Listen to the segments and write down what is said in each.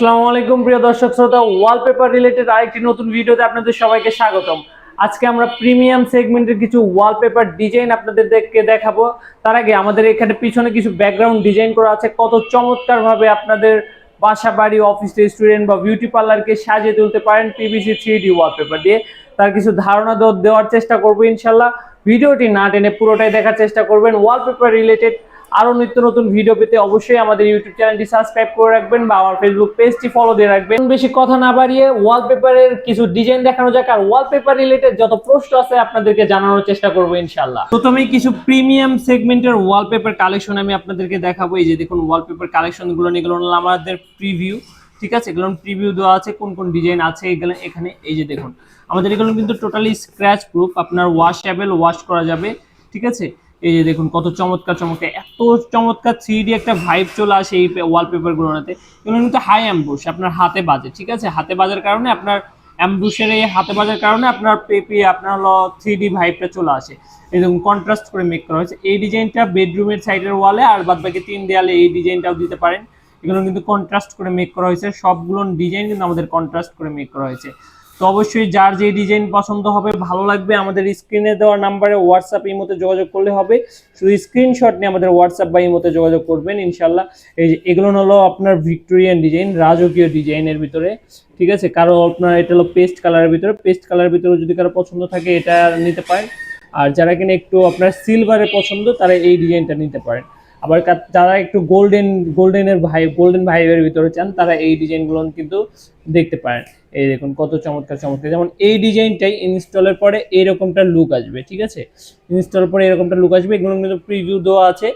আসসালামু আলাইকুম প্রিয় দর্শক শ্রোতা, ওয়ালপেপার রিলেটেড আরেকটি নতুন ভিডিওতে আপনাদের সবাইকে স্বাগতম। আজকে আমরা প্রিমিয়াম সেগমেন্টের কিছু ওয়ালপেপার ডিজাইন আপনাদেরকে দেখাবো। তার আগে আমাদের এখানে পিছনে কিছু ব্যাকগ্রাউন্ড ডিজাইন করা আছে, কত চমৎকার ভাবে আপনাদের বাসা বাড়ি অফিস রেস্টুরেন্ট বা বিউটি পার্লারকে সাজিয়ে তুলতে পারেন পিভিসি 3D ওয়ালপেপার দিয়ে। তার কিছু ধারণা দেওয়ার চেষ্টা করবো ইনশাল্লাহ। ভিডিওটি না টেনে পুরোটাই দেখার চেষ্টা করবেন। ওয়ালপেপার রিলেটেড আরো নিত্য নতুন ভিডিও পেতে অবশ্যই আমাদের ইউটিউব চ্যানেলটি সাবস্ক্রাইব করে রাখবেন বা আমার ফেসবুক পেজটি ফলো দিয়ে রাখবেন। বেশি কথা না বাড়িয়ে ওয়ালপেপারের কিছু ডিজাইন দেখানো যাক, আর ওয়ালপেপার রিলেটেড যত প্রশ্ন আছে আপনাদেরকে জানানোর চেষ্টা করবো ইনশাআল্লাহ। প্রথমেই কিছু প্রিমিয়াম সেগমেন্টের ওয়ালপেপার কালেকশন আমি আপনাদেরকে দেখাবো। এই যে দেখুন ওয়ালপেপার কালেকশন গুলো, এগুলো হলো আমাদের প্রিভিউ। ঠিক আছে, এগুলো প্রিভিউ দেওয়া আছে, কোন কোন ডিজাইন আছে এগুলো এখানে। এই যে দেখুন আমাদের এগুলো কিন্তু টোটালি স্ক্র্যাচ প্রুফ, আপনার ওয়াশেবল, ওয়াশ করা যাবে। ঠিক আছে, এই যে দেখুন কত চমৎকার চমৎকার, এত চমৎকার 3D একটা ভাইব চলে আসে এই ওয়ালপেপার গুলোতে। এগুলো কিন্তু হাই অ্যাম্বুশ, আপনার হাতে বাজে। ঠিক আছে, হাতে বাজার কারণে আপনার অ্যাম্বুশের এই হাতে বাজার কারণে আপনার আপনার হলো 3D ভাইবটা চলে আসে। এরকম কন্ট্রাস্ট করে মেক করা হয়েছে। এই ডিজাইনটা বেডরুমের সাইডের ওয়ালে আর বাদ বাকি 3 দেয়ালে এই ডিজাইনটাও দিতে পারেন। এগুলো কিন্তু কন্ট্রাস্ট করে মেক করা হয়েছে, সবগুলো ডিজাইন কিন্তু আমাদের কন্ট্রাস্ট করে মেক করা হয়েছে। তো অবশ্যই যার যে ডিজাইন পছন্দ হবে, ভালো লাগবে, আমাদের স্ক্রিনে দেওয়া নাম্বারে হোয়াটসঅ্যাপ ইমোতে যোগাযোগ করলে হবে। শুধু স্ক্রিনশট নিয়ে আমাদের হোয়াটসঅ্যাপ বা ইমোতে যোগাযোগ করবেন ইনশাল্লাহ। এই যে এগুলো হলো আপনার ভিক্টোরিয়ান ডিজাইন, রাজকীয় ডিজাইনের ভিতরে। ঠিক আছে, কারো আপনার এটা হলো পেস্ট কালারের ভিতরে, পেস্ট কালারের ভিতরে যদি কারো পছন্দ থাকে এটা নিতে পারেন। আর যারা কিনা একটু আপনার সিলভারের পছন্দ তারা এই ডিজাইনটা নিতে পারেন। আবার যারা একটু গোল্ডেন ভাইবের ভিতরে চান তারা এই ডিজাইনগুলো কিন্তু দেখতে পারেন। এই দেখুন কত চমৎকার চমৎকার, যেমন এই ডিজাইনটাই ইনস্টলের পরে এইরকমটা লুক আসবে। ঠিক আছে, ইনস্টলের পরে এরকমটা লুক আসবে। এগুলো কিন্তু প্রিভিউ দেওয়া আছে,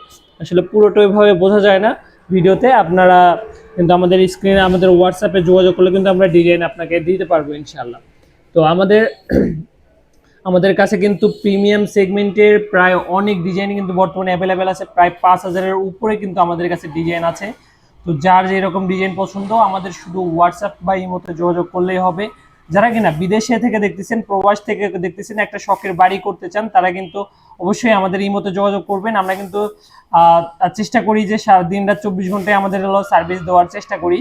আসলে পুরোটা ওইভাবে বোঝা যায় না ভিডিওতে। আপনারা কিন্তু আমাদের স্ক্রিনে আমাদের হোয়াটসঅ্যাপে যোগাযোগ করলে কিন্তু আমরা ডিজাইন আপনাকে দিতে পারবো ইনশাল্লাহ। তো আমাদের কাছে কিন্তু প্রিমিয়াম সেগমেন্টের প্রায় অনেক ডিজাইন কিন্তু বর্তমানে অ্যাভেলেবেল আছে, প্রায় 5,000-এর উপরে কিন্তু আমাদের কাছে ডিজাইন আছে। তো যার যেরকম ডিজাইন পছন্দ আমাদের শুধু হোয়াটসঅ্যাপ বা ইমোতে যোগাযোগ করলেই হবে। যারা কিনা বিদেশে থেকে দেখতেছেন, প্রবাস থেকে দেখতেছেন, একটা শখের বাড়ি করতে চান, তারা কিন্তু অবশ্যই আমাদের ইমোতে যোগাযোগ করবেন। আমরা কিন্তু চেষ্টা করি যে দিন রাত 24 ঘন্টায় আমাদের হলো সার্ভিস দেওয়ার চেষ্টা করি।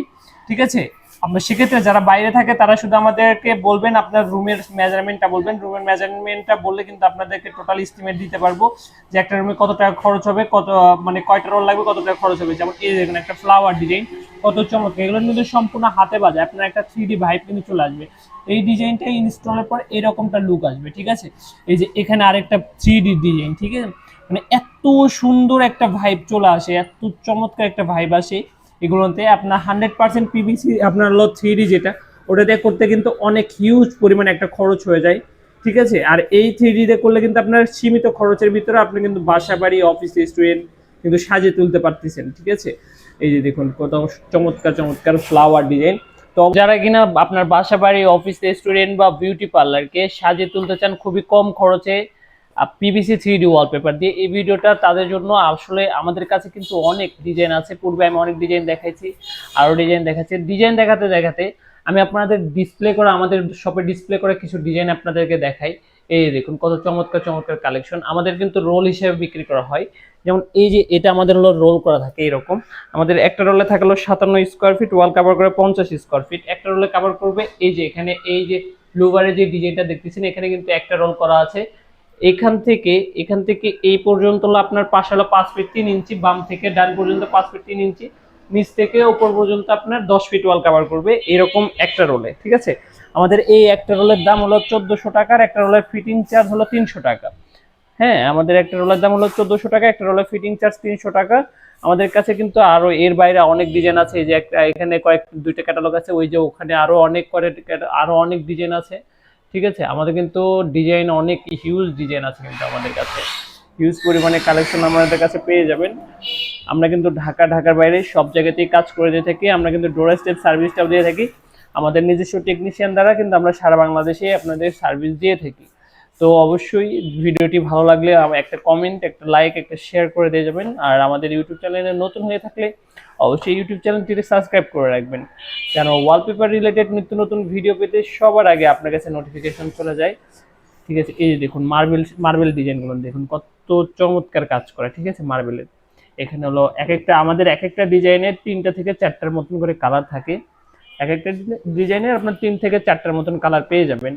ঠিক আছে, আপনার সেক্ষেত্রে যারা বাইরে থাকে তারা শুধু আমাদেরকে বলবেন, আপনার রুমের মেজারমেন্টটা বলবেন। রুমের মেজারমেন্টটা বললে কিন্তু আপনাদেরকে টোটাল এস্টিমেট দিতে পারবো যে একটা রুমে কত টাকা খরচ হবে, কত মানে কয়টা রোল লাগবে, কত টাকা খরচ হবে। যেমন এই দেখুন একটা ফ্লাওয়ার ডিজাইন, কত চমৎকার। এগুলো কিন্তু সম্পূর্ণ হাতে বাজে, আপনার একটা 3D ভাইব কিন্তু চলে আসবে। এই ডিজাইনটা ইনস্টলের পর এরকমটা লুক আসবে। ঠিক আছে, এই যে এখানে আরেকটা 3D ডিজাইন। ঠিক আছে, মানে এত সুন্দর একটা ভাইব চলে আসে, এত চমৎকার একটা ভাইব আসে এগুলোতে। আপনার 100% পিভিসি আপনার হলো 3D যেটা, ওটাতে করতে কিন্তু অনেক হিউজ পরিমাণে একটা খরচ হয়ে যায়। ঠিক আছে, আর এই 3D তে করলে কিন্তু আপনার সীমিত খরচের ভিতরে আপনি কিন্তু বাসা বাড়ি অফিস রেস্টুরেন্ট কিন্তু সাজিয়ে তুলতে পারতেছেন। ঠিক আছে, এই যে দেখুন কত চমৎকার চমৎকার ফ্লাওয়ার ডিজাইন। তো যারা কিনা আপনার বাসা বাড়ি অফিস রেস্টুরেন্ট বা বিউটি পার্লারকে সাজিয়ে তুলতে চান খুবই কম খরচে পিভিসি 3D ওয়ালপেপার দিয়ে, এই ভিডিওটা তাদের জন্য। আসলে আমাদের কাছে কিন্তু অনেক ডিজাইন আছে, পূর্বে আমি অনেক ডিজাইন দেখাইছি, আরো ডিজাইন দেখাচ্ছি। ডিজাইন দেখাতে দেখাতে আমি আপনাদের ডিসপ্লে করা, আমাদের শপে ডিসপ্লে করা কিছু ডিজাইন আপনাদেরকে দেখাই। এই দেখুন কত চমৎকার চমৎকার কালেকশন। আমাদের কিন্তু রোল হিসেবে বিক্রি করা হয়। যেমন এই যে এটা আমাদের হলো রোল করা থাকে এরকম। আমাদের একটা রোলে থাকলো 57 স্কোয়ার ফিট, ওয়াল কাভার করে 50 স্কোয়ার ফিট। একটা রোলে কাভার করবে এই যে এখানে এই যে ব্লুবারের যে ডিজাইনটা দেখতেছেন, এখানে কিন্তু একটা রোল করা আছে। এখান থেকে এই পর্যন্ত হলো আপনার পাশ হলো 5 ফিট 3 ইঞ্চি, বাম থেকে ডান পর্যন্ত 5 ফিট 3 ইঞ্চি, নিচ থেকে উপর পর্যন্ত আপনার 10 ফিট ওয়াল কভার করবে এরকম একটা রোলে। ঠিক আছে, আমাদের এই একটা রোলের দাম হলো 1400 টাকা, একটা রোলের ফিটিং চার্জ হলো 300 টাকা। হ্যাঁ, আমাদের একটা রোলের দাম হলো 1400 টাকা, একটা রোলের ফিটিং চার্জ 300 টাকা। আমাদের কাছে কিন্তু আরো এর বাইরে অনেক ডিজাইন আছে। এই যে এখানে দুইটা ক্যাটালগ আছে, ওই যে ওখানে আরো অনেক ডিজাইন আছে। ঠিক আছে, আমাদের কিন্তু ডিজাইন অনেক হিউজ ডিজাইন আছে কিন্তু আমাদের কাছে, হিউজ পরিমাণে কালেকশন আমাদের কাছে পেয়ে যাবেন। আমরা কিন্তু ঢাকার বাইরে সব জায়গাতেই কাজ করে দিয়ে থাকি। আমরা কিন্তু ডোর স্টেপ সার্ভিসটাও দিয়ে থাকি। আমাদের নিজস্ব টেকনিশিয়ান দ্বারা কিন্তু আমরা সারা বাংলাদেশে আপনাদের সার্ভিস দিয়ে থাকি। তো অবশ্যই ভিডিওটি ভালো লাগলে একটা কমেন্ট, একটা লাইক, একটা শেয়ার করে দিয়ে যাবেন। আর আমাদের ইউটিউব চ্যানেলে নতুন হয়ে থাকলে অবশ্যই ইউটিউব চ্যানেলটিকে সাবস্ক্রাইব করে রাখবেন, যেন ওয়ালপেপার রিলেটেড নিত্য নতুন ভিডিও পেতে সবার আগে আপনার কাছে নোটিফিকেশন চলে যায়। ঠিক আছে, এই যে দেখুন মার্বেল ডিজাইনগুলো দেখুন কত চমৎকার কাজ করা। ঠিক আছে, মার্বেলের এখানে হলো এক একটা ডিজাইনের 3টা থেকে 4টার মতন করে কালার থাকে। এক একটা ডিজাইনের আপনার 3 থেকে 4টার মতন কালার পেয়ে যাবেন।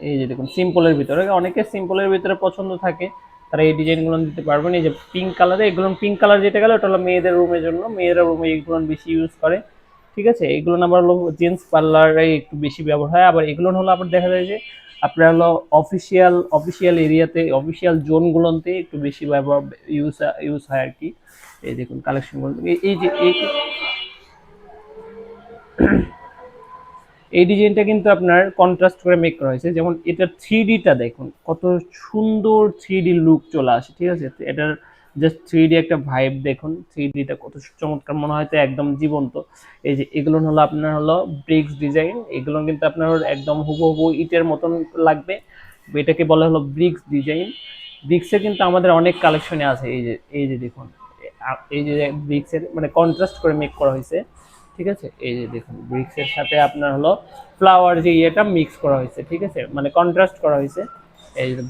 এই যে দেখুন সিম্পলের ভিতরে, অনেকে সিম্পলের ভিতরে পছন্দ থাকে, তারা এই ডিজাইনগুলো দিতে পারবেন। এই যে পিঙ্ক কালারে, এগুলো পিঙ্ক কালার যেটা গেল ওটা হলো মেয়েদের রুমের জন্য, মেয়েরা রুমে এইগুলো বেশি ইউজ করে, ঠিক আছে। এইগুলো আবার হলো জেন্টস পার্লারে একটু বেশি ব্যবহার হয়। আবার এগুলো হলো আবার দেখা যায় যে আপনার হলো অফিসিয়াল এরিয়াতে, অফিসিয়াল জোনগুলোতে একটু বেশি ব্যবহার ইউজ হয় আর কি। এই দেখুন কালেকশনগুলো, এই যে এই ডিজাইনটা কিন্তু আপনার কন্ট্রাস্ট করে মেক করা হয়েছে। যেমন এটার 3Dটা দেখুন কত সুন্দর 3D লুক চলে আসে, ঠিক আছে। এটার জাস্ট 3D একটা ভাইব দেখুন, 3Dটা কত চমৎকার মনে হয়, তো একদম জীবন্ত। এই যে এগুলো হলো আপনার হলো ব্রিক্স ডিজাইন, এগুলো কিন্তু আপনার একদম হুবহু ইটের মতন লাগবে, এটাকে বলা হলো ব্রিক্স ডিজাইন। ব্রিক্সের কিন্তু আমাদের অনেক কালেকশনে আছে। এই যে দেখুন, এই যে ব্রিক্সের মানে কন্ট্রাস্ট করে মেক করা হয়েছে, ঠিক আছে। এই যে দেখুন ব্রিক্সের সাথে আপনার হলো ফ্লাওয়ার যে ইয়েটা মিক্স করা হয়েছে, ঠিক আছে, মানে কন্ট্রাস্ট করা হয়েছে। এই যে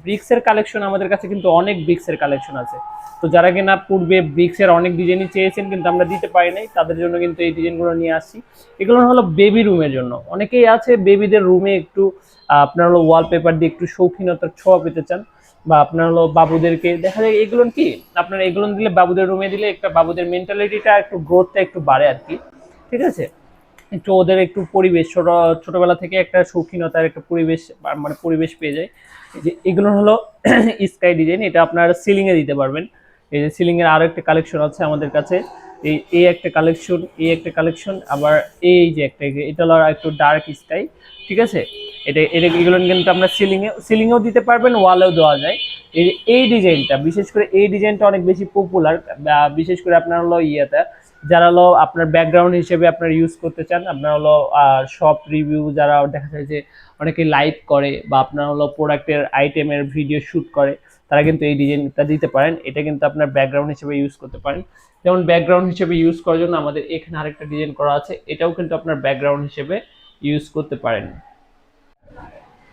ব্রিক্সের কালেকশন আমাদের কাছে কিন্তু অনেক ব্রিক্সের কালেকশন আছে। তো যারা কিনা পূর্বে ব্রিক্সের অনেক ডিজাইনই চেয়েছেন কিন্তু আমরা দিতে পারি নাই, তাদের জন্য কিন্তু এই ডিজাইনগুলো নিয়ে আসছি। এগুলো হলো বেবি রুমের জন্য, অনেকেই আছে বেবিদের রুমে একটু আপনার হলো ওয়ালপেপার দিয়ে একটু শৌখিনতার ছোঁয়া পেতে চান, বা আপনার হলো বাবুদেরকে দেখা যায় এগুলো কি আপনার এগুলো দিলে বাবুদের রুমে দিলে একটা বাবুদের মেন্টালিটিটা একটু গ্রোথটা একটু বাড়ে আর কি, ঠিক আছে। একটু ওদের একটু পরিবেশ ছোটবেলা থেকে একটা শৌখিনতার একটা পরিবেশ মানে পরিবেশ পেয়ে যায়। যে এগুলো হলো স্কাই ডিজাইন, এটা আপনারা সিলিং এ দিতে পারবেন। এই যে সিলিং এর আরো একটা কালেকশন আছে আমাদের কাছে, এই একটা কালেকশন, এই একটা কালেকশন, আবার এই যে একটা, এটা হলো একটু ডার্ক স্কাই, ঠিক আছে। এগুলো কিন্তু আপনার সিলিংয়েও দিতে পারবেন, ওয়ালেও দেওয়া যায়। এই ডিজাইনটা বিশেষ করে এই ডিজাইনটা অনেক বেশি পপুলার, বিশেষ করে আপনার হলো ইয়েটা যারা হলো আপনার ব্যাকগ্রাউন্ড হিসেবে আপনার ইউজ করতে চান, আপনার হলো শপ রিভিউ যারা দেখা যায় যে অনেকে লাইভ করে বা আপনার হলো প্রোডাক্টের আইটেমের ভিডিও শ্যুট করে, তারা কিন্তু এই ডিজাইনটা দিতে পারেন। এটা কিন্তু আপনার ব্যাকগ্রাউন্ড হিসেবে ইউজ করতে পারেন। যেমন ব্যাকগ্রাউন্ড হিসেবে ইউজ করার জন্য আমাদের এখানে আরেকটা ডিজাইন করা আছে, এটাও কিন্তু আপনার ব্যাকগ্রাউন্ড হিসেবে ইউজ করতে পারেন।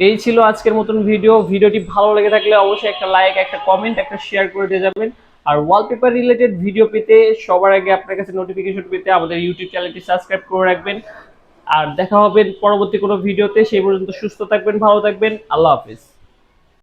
এই ছিল আজকের মতন ভিডিওটি ভালো লেগে থাকলে অবশ্যই একটা লাইক, একটা কমেন্ট, একটা শেয়ার করে দিয়ে যাবেন। আর ওয়ালপেপার রিলেটেড ভিডিও পেতে সবার আগে আপনার কাছে নোটিফিকেশন পেতে আমাদের ইউটিউব চ্যানেলটি সাবস্ক্রাইব করে রাখবেন। আর দেখা হবে পরবর্তী কোনো ভিডিওতে, সেই পর্যন্ত সুস্থ থাকবেন, ভালো থাকবেন, আল্লাহ হাফেজ।